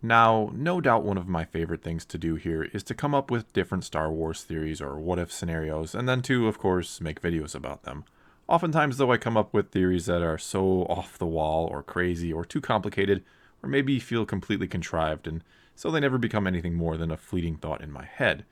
Now, no doubt one of my favorite things to do here is to come up with different Star Wars theories or what-if scenarios, and then to, of course, make videos about them. Oftentimes, though, I come up with theories that are so off the wall or crazy or too complicated or maybe feel completely contrived, and so they never become anything more than a fleeting thought in my head.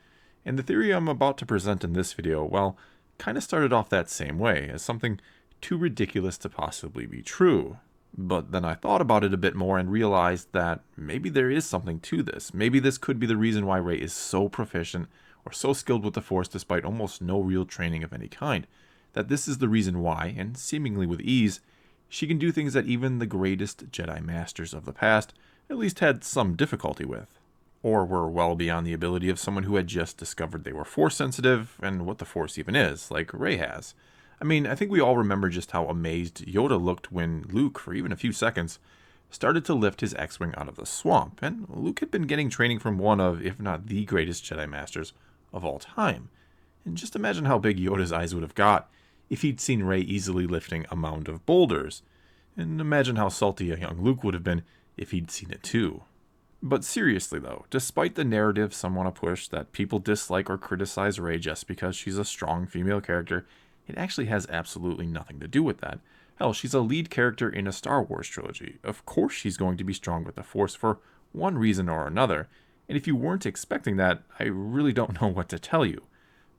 And the theory I'm about to present in this video, well, kind of started off that same way, as something too ridiculous to possibly be true. But then I thought about it a bit more and realized that maybe there is something to this. Maybe this could be the reason why Rey is so proficient or so skilled with the Force despite almost no real training of any kind. That this is the reason why, and seemingly with ease, she can do things that even the greatest Jedi Masters of the past at least had some difficulty with. Or were well beyond the ability of someone who had just discovered they were Force sensitive and what the Force even is, like Rey has. I mean, I think we all remember just how amazed Yoda looked when Luke, for even a few seconds, started to lift his X-Wing out of the swamp, and Luke had been getting training from one of, if not the greatest Jedi Masters of all time. And just imagine how big Yoda's eyes would have got if he'd seen Rey easily lifting a mound of boulders. And imagine how salty a young Luke would have been if he'd seen it too. But seriously though, despite the narrative some want to push that people dislike or criticize Rey just because she's a strong female character, it actually has absolutely nothing to do with that. Hell, she's a lead character in a Star Wars trilogy. Of course she's going to be strong with the Force for one reason or another. And if you weren't expecting that, I really don't know what to tell you.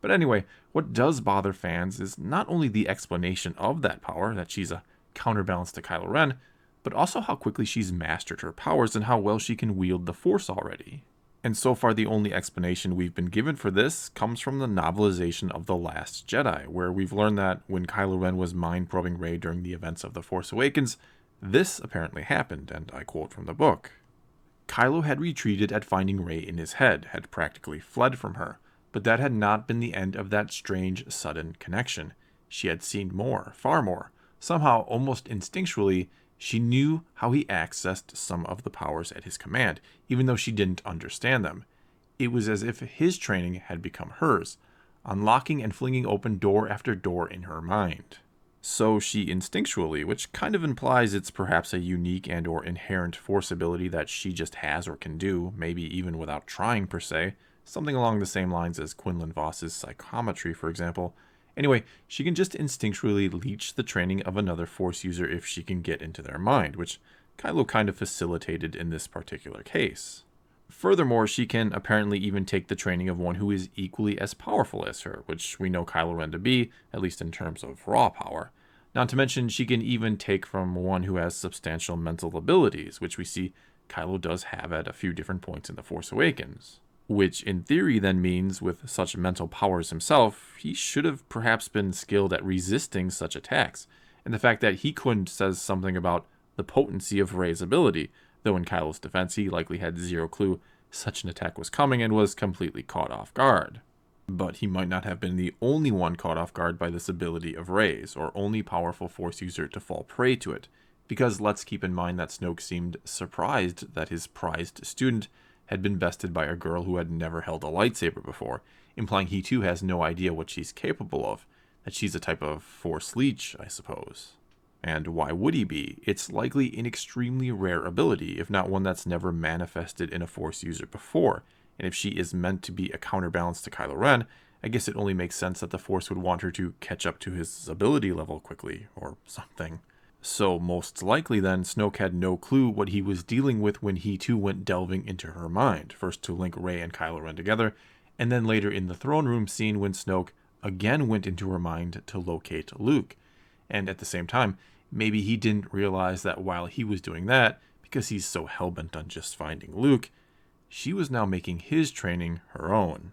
But anyway, what does bother fans is not only the explanation of that power, that she's a counterbalance to Kylo Ren, but also how quickly she's mastered her powers and how well she can wield the Force already. And so far the only explanation we've been given for this comes from the novelization of The Last Jedi, where we've learned that when Kylo Ren was mind-probing Rey during the events of The Force Awakens, this apparently happened, and I quote from the book. Kylo had retreated at finding Rey in his head, had practically fled from her, but that had not been the end of that strange, sudden connection. She had seen more, far more. Somehow, almost instinctually, she knew how he accessed some of the powers at his command, even though she didn't understand them. It was as if his training had become hers, unlocking and flinging open door after door in her mind. So she instinctually, which kind of implies it's perhaps a unique and or inherent Force ability that she just has or can do, maybe even without trying per se, something along the same lines as Quinlan Voss's psychometry, for example. Anyway, she can just instinctually leech the training of another Force user if she can get into their mind, which Kylo kind of facilitated in this particular case. Furthermore, she can apparently even take the training of one who is equally as powerful as her, which we know Kylo Ren to be, at least in terms of raw power. Not to mention, she can even take from one who has substantial mental abilities, which we see Kylo does have at a few different points in The Force Awakens. Which in theory then means, with such mental powers himself, he should have perhaps been skilled at resisting such attacks, and the fact that he couldn't says something about the potency of Rey's ability, though in Kylo's defense he likely had zero clue such an attack was coming and was completely caught off guard. But he might not have been the only one caught off guard by this ability of Rey's, or only powerful Force user to fall prey to it, because let's keep in mind that Snoke seemed surprised that his prized student had been bested by a girl who had never held a lightsaber before, implying he too has no idea what she's capable of, that she's a type of Force leech, I suppose. And why would he be? It's likely an extremely rare ability, if not one that's never manifested in a Force user before, and if she is meant to be a counterbalance to Kylo Ren, I guess it only makes sense that the Force would want her to catch up to his ability level quickly, or something. So most likely then, Snoke had no clue what he was dealing with when he too went delving into her mind, first to link Rey and Kylo Ren together, and then later in the throne room scene when Snoke again went into her mind to locate Luke. And at the same time, maybe he didn't realize that while he was doing that, because he's so hellbent on just finding Luke, she was now making his training her own.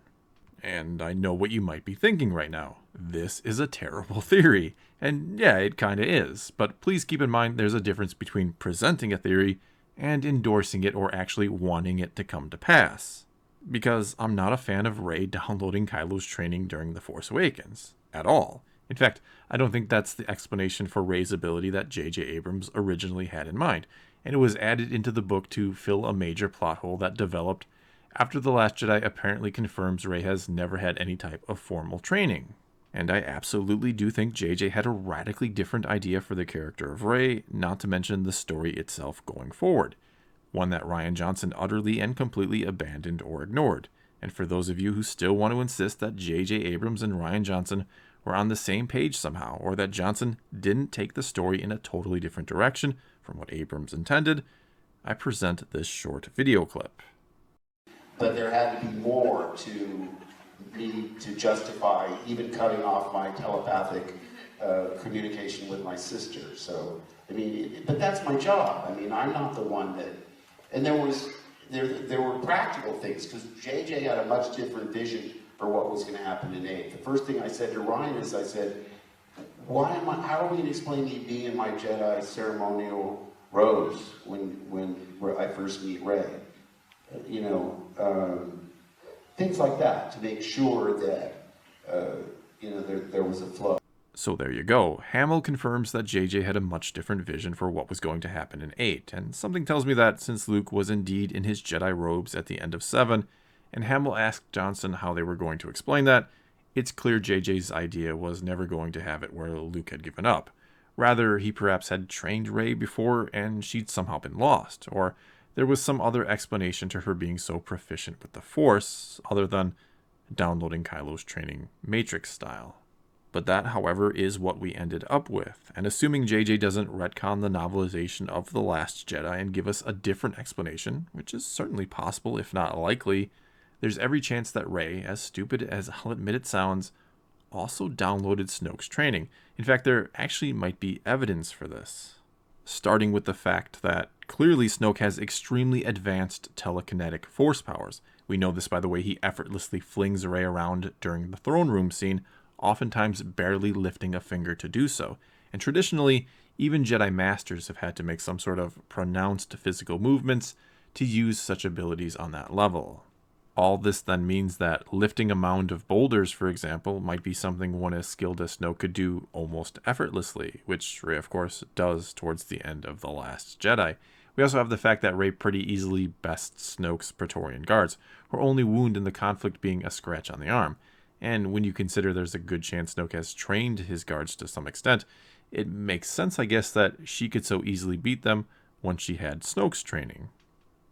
And I know what you might be thinking right now. This is a terrible theory. And yeah, it kinda is. But please keep in mind there's a difference between presenting a theory and endorsing it or actually wanting it to come to pass. Because I'm not a fan of Rey downloading Kylo's training during The Force Awakens. At all. In fact, I don't think that's the explanation for Rey's ability that J.J. Abrams originally had in mind. And it was added into the book to fill a major plot hole that developed after The Last Jedi apparently confirms Rey has never had any type of formal training. And I absolutely do think JJ had a radically different idea for the character of Rey, not to mention the story itself going forward. one that Rian Johnson utterly and completely abandoned or ignored. And for those of you who still want to insist that J.J. Abrams and Rian Johnson were on the same page somehow, or that Johnson didn't take the story in a totally different direction from what Abrams intended, I present this short video clip. But there had to be more to justify even cutting off my telepathic communication with my sister. So, I mean, but that's my job. I mean, I'm not the one that, and there were practical things, because JJ had a much different vision for what was going to happen in 8. The first thing I said to Ryan is, I said, how are we going to explain me in my Jedi ceremonial robes when I first meet Rey? You know, things like that, to make sure that, there was a flow. So there you go. Hamill confirms that JJ had a much different vision for what was going to happen in 8, and something tells me that since Luke was indeed in his Jedi robes at the end of 7, and Hamill asked Johnson how they were going to explain that, it's clear JJ's idea was never going to have it where Luke had given up. Rather, he perhaps had trained Rey before and she'd somehow been lost, or there was some other explanation to her being so proficient with the Force, other than downloading Kylo's training Matrix style. But that, however, is what we ended up with, and assuming JJ doesn't retcon the novelization of The Last Jedi and give us a different explanation, which is certainly possible if not likely, there's every chance that Rey, as stupid as I'll admit it sounds, also downloaded Snoke's training. In fact, there actually might be evidence for this. Starting with the fact that clearly Snoke has extremely advanced telekinetic force powers. We know this by the way he effortlessly flings Rey around during the throne room scene, oftentimes barely lifting a finger to do so. And traditionally, even Jedi Masters have had to make some sort of pronounced physical movements to use such abilities on that level. All this then means that lifting a mound of boulders, for example, might be something one as skilled as Snoke could do almost effortlessly, which Rey, of course, does towards the end of The Last Jedi. We also have the fact that Rey pretty easily bests Snoke's Praetorian Guards, her only wound in the conflict being a scratch on the arm. And when you consider there's a good chance Snoke has trained his guards to some extent, it makes sense, I guess, that she could so easily beat them once she had Snoke's training.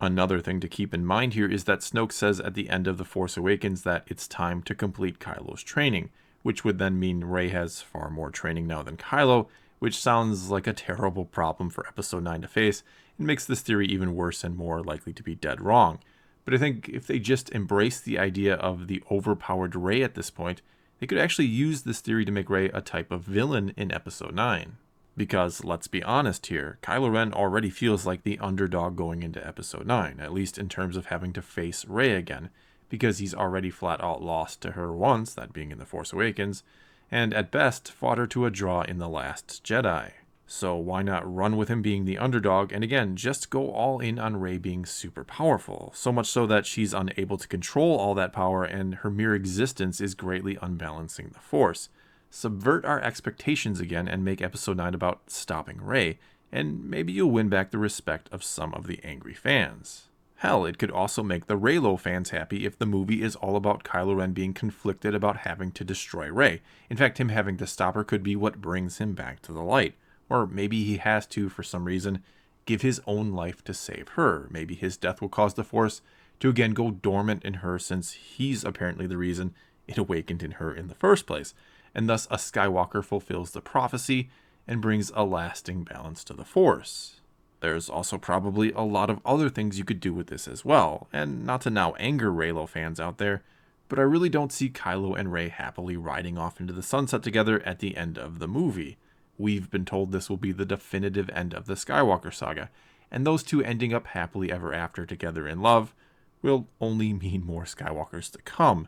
Another thing to keep in mind here is that Snoke says at the end of The Force Awakens that it's time to complete Kylo's training, which would then mean Rey has far more training now than Kylo, which sounds like a terrible problem for Episode 9 to face, and makes this theory even worse and more likely to be dead wrong. But I think if they just embrace the idea of the overpowered Rey at this point, they could actually use this theory to make Rey a type of villain in Episode 9. Because, let's be honest here, Kylo Ren already feels like the underdog going into Episode 9, at least in terms of having to face Rey again, because he's already flat out lost to her once, that being in The Force Awakens, and at best fought her to a draw in The Last Jedi. So why not run with him being the underdog, and again, just go all in on Rey being super powerful, so much so that she's unable to control all that power and her mere existence is greatly unbalancing the Force. Subvert our expectations again and make Episode 9 about stopping Rey, and maybe you'll win back the respect of some of the angry fans. Hell, it could also make the Reylo fans happy if the movie is all about Kylo Ren being conflicted about having to destroy Rey. In fact, him having to stop her could be what brings him back to the light. Or maybe he has to, for some reason, give his own life to save her. Maybe his death will cause the Force to again go dormant in her, since he's apparently the reason it awakened in her in the first place. And thus a Skywalker fulfills the prophecy and brings a lasting balance to the Force. There's also probably a lot of other things you could do with this as well, and not to now anger Reylo fans out there, but I really don't see Kylo and Rey happily riding off into the sunset together at the end of the movie. We've been told this will be the definitive end of the Skywalker saga, and those two ending up happily ever after together in love will only mean more Skywalkers to come,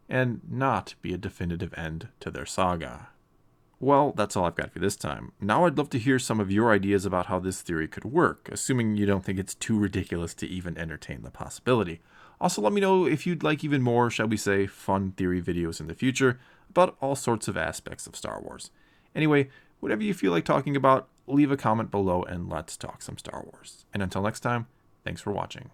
and not be a definitive end to their saga. Well, that's all I've got for this time. Now I'd love to hear some of your ideas about how this theory could work, assuming you don't think it's too ridiculous to even entertain the possibility. Also, let me know if you'd like even more, shall we say, fun theory videos in the future about all sorts of aspects of Star Wars. Anyway, whatever you feel like talking about, leave a comment below and let's talk some Star Wars. And until next time, thanks for watching.